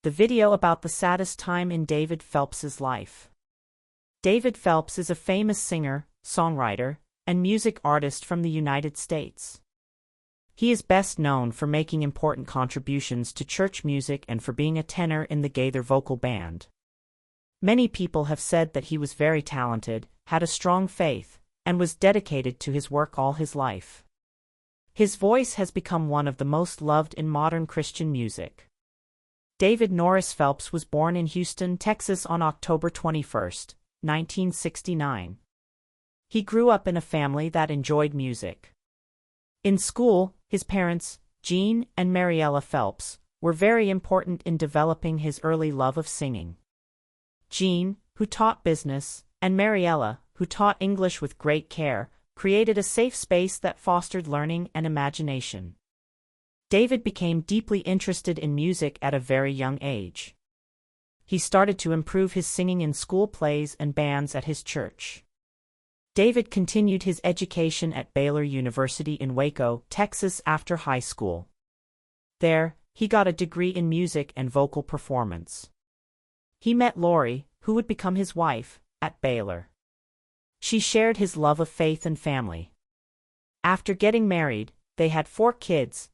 The video about the saddest time in David Phelps's life. David Phelps is a famous singer, songwriter, and music artist from the United States. He is best known for making important contributions to church music and for being a tenor in the Gaither vocal band. Many people have said that he was very talented, had a strong faith, and was dedicated to his work all his life. His voice has become one of the most loved in modern Christian music. David Norris Phelps was born in Houston, Texas on October 21, 1969. He grew up in a family that enjoyed music. In school, his parents, Jean and Mariella Phelps, were very important in developing his early love of singing. Jean, who taught business, and Mariella, who taught English with great care, created a safe space that fostered learning and imagination. David became deeply interested in music at a very young age. He started to improve his singing in school plays and bands at his church. David continued his education at Baylor University in Waco, Texas after high school. There, he got a degree in music and vocal performance. He met Lori, who would become his wife, at Baylor. She shared his love of faith and family. After getting married, they had 4 kids,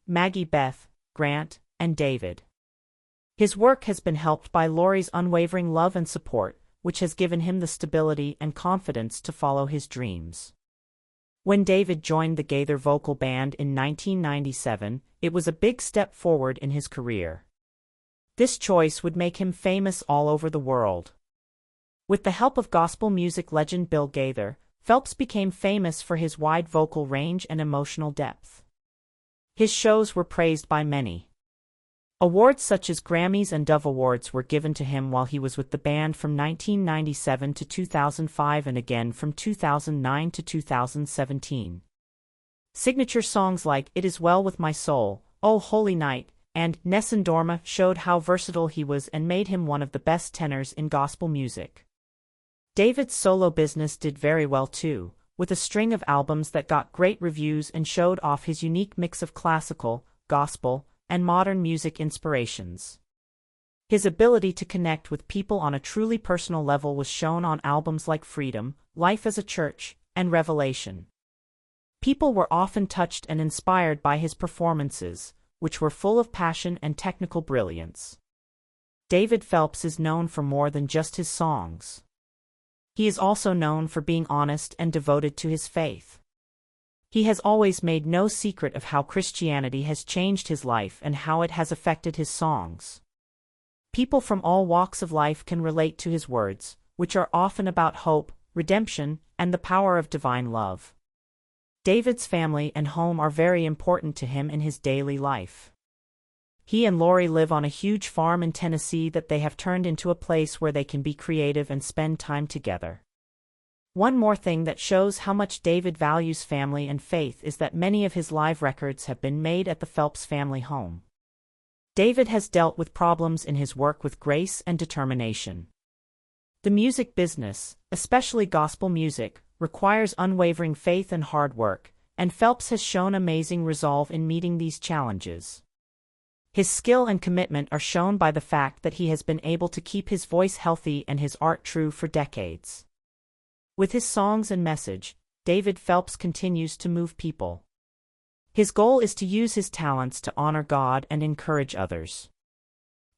Maggie Beth, Grant, and David. His work has been helped by Lori's unwavering love and support, which has given him the stability and confidence to follow his dreams. When David joined the Gaither vocal band in 1997, it was a big step forward in his career. This choice would make him famous all over the world. With the help of gospel music legend Bill Gaither, Phelps became famous for his wide vocal range and emotional depth. His shows were praised by many. Awards such as Grammys and Dove Awards were given to him while he was with the band from 1997 to 2005 and again from 2009 to 2017. Signature songs like It Is Well With My Soul, Oh Holy Night, and Nessun Dorma showed how versatile he was and made him one of the best tenors in gospel music. David's solo business did very well too, with a string of albums that got great reviews and showed off his unique mix of classical, gospel, and modern music inspirations. His ability to connect with people on a truly personal level was shown on albums like Freedom, Life as a Church, and Revelation. People were often touched and inspired by his performances, which were full of passion and technical brilliance. David Phelps is known for more than just his songs. He is also known for being honest and devoted to his faith. He has always made no secret of how Christianity has changed his life and how it has affected his songs. People from all walks of life can relate to his words, which are often about hope, redemption, and the power of divine love. David's family and home are very important to him in his daily life. He and Lori live on a huge farm in Tennessee that they have turned into a place where they can be creative and spend time together. One more thing that shows how much David values family and faith is that many of his live records have been made at the Phelps family home. David has dealt with problems in his work with grace and determination. The music business, especially gospel music, requires unwavering faith and hard work, and Phelps has shown amazing resolve in meeting these challenges. His skill and commitment are shown by the fact that he has been able to keep his voice healthy and his art true for decades. With his songs and message, David Phelps continues to move people. His goal is to use his talents to honor God and encourage others.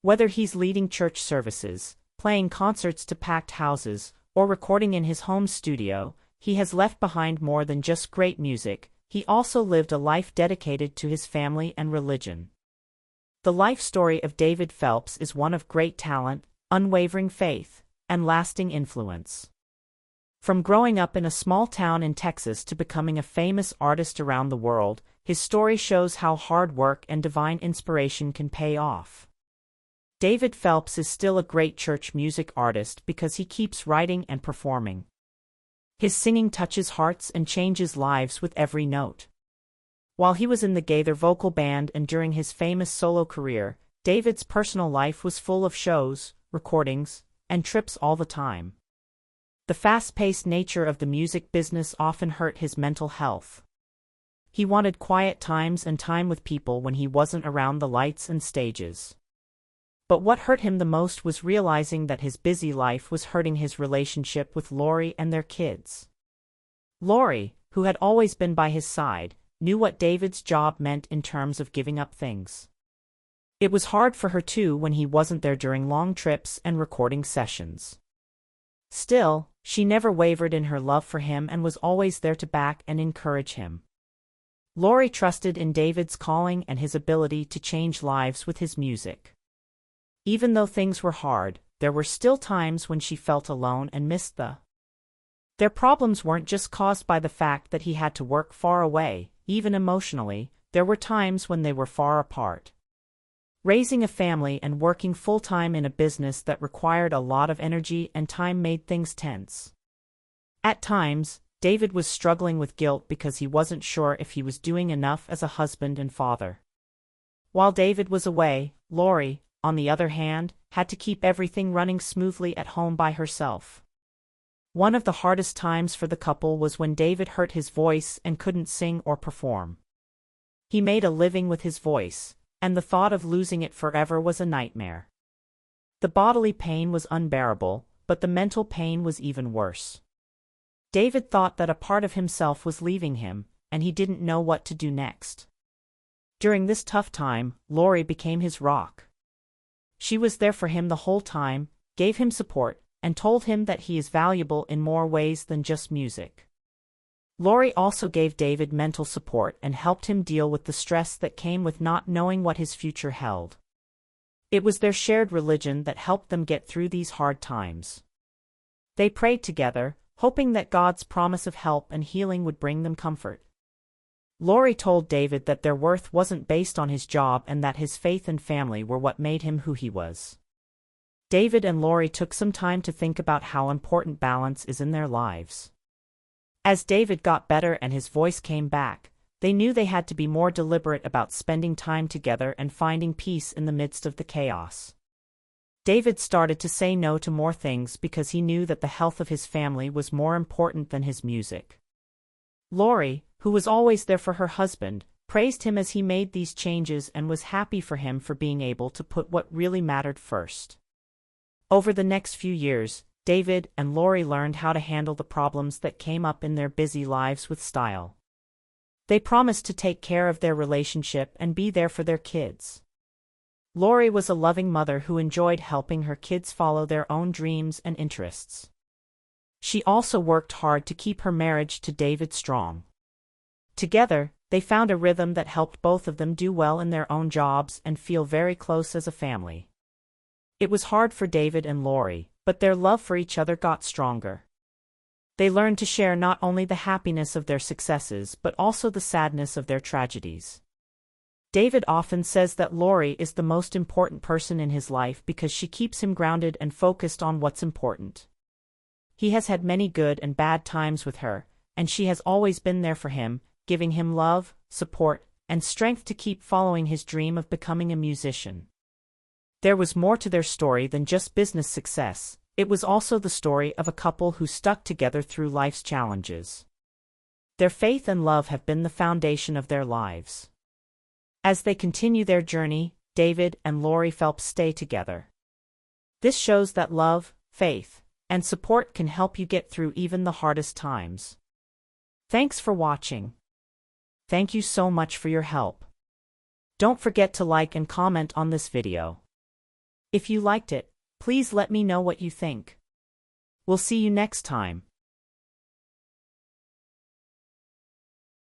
Whether he's leading church services, playing concerts to packed houses, or recording in his home studio, he has left behind more than just great music. He also lived a life dedicated to his family and religion. The life story of David Phelps is one of great talent, unwavering faith, and lasting influence. From growing up in a small town in Texas to becoming a famous artist around the world, his story shows how hard work and divine inspiration can pay off. David Phelps is still a great church music artist because he keeps writing and performing. His singing touches hearts and changes lives with every note. While he was in the Gaither vocal band and during his famous solo career, David's personal life was full of shows, recordings, and trips all the time. The fast-paced nature of the music business often hurt his mental health. He wanted quiet times and time with people when he wasn't around the lights and stages. But what hurt him the most was realizing that his busy life was hurting his relationship with Lori and their kids. Lori, who had always been by his side, knew what David's job meant in terms of giving up things. It was hard for her too when he wasn't there during long trips and recording sessions. Still, she never wavered in her love for him and was always there to back and encourage him. Lori trusted in David's calling and his ability to change lives with his music. Even though things were hard, there were still times when she felt alone and missed their problems weren't just caused by the fact that he had to work far away. Even emotionally, there were times when they were far apart. Raising a family and working full-time in a business that required a lot of energy and time made things tense. At times, David was struggling with guilt because he wasn't sure if he was doing enough as a husband and father. While David was away, Lori, on the other hand, had to keep everything running smoothly at home by herself. One of the hardest times for the couple was when David hurt his voice and couldn't sing or perform. He made a living with his voice, and the thought of losing it forever was a nightmare. The bodily pain was unbearable, but the mental pain was even worse. David thought that a part of himself was leaving him, and he didn't know what to do next. During this tough time, Lori became his rock. She was there for him the whole time, gave him support, and told him that he is valuable in more ways than just music. Lori also gave David mental support and helped him deal with the stress that came with not knowing what his future held. It was their shared religion that helped them get through these hard times. They prayed together, hoping that God's promise of help and healing would bring them comfort. Lori told David that their worth wasn't based on his job and that his faith and family were what made him who he was. David and Lori took some time to think about how important balance is in their lives. As David got better and his voice came back, they knew they had to be more deliberate about spending time together and finding peace in the midst of the chaos. David started to say no to more things because he knew that the health of his family was more important than his music. Lori, who was always there for her husband, praised him as he made these changes and was happy for him for being able to put what really mattered first. Over the next few years, David and Lori learned how to handle the problems that came up in their busy lives with style. They promised to take care of their relationship and be there for their kids. Lori was a loving mother who enjoyed helping her kids follow their own dreams and interests. She also worked hard to keep her marriage to David strong. Together, they found a rhythm that helped both of them do well in their own jobs and feel very close as a family. It was hard for David and Lori, but their love for each other got stronger. They learned to share not only the happiness of their successes but also the sadness of their tragedies. David often says that Lori is the most important person in his life because she keeps him grounded and focused on what's important. He has had many good and bad times with her, and she has always been there for him, giving him love, support, and strength to keep following his dream of becoming a musician. There was more to their story than just business success. It was also the story of a couple who stuck together through life's challenges. Their faith and love have been the foundation of their lives. As they continue their journey, David and Lori Phelps stay together. This shows that love, faith, and support can help you get through even the hardest times. Thanks for watching. Thank you so much for your help. Don't forget to like and comment on this video. If you liked it, please let me know what you think. We'll see you next time.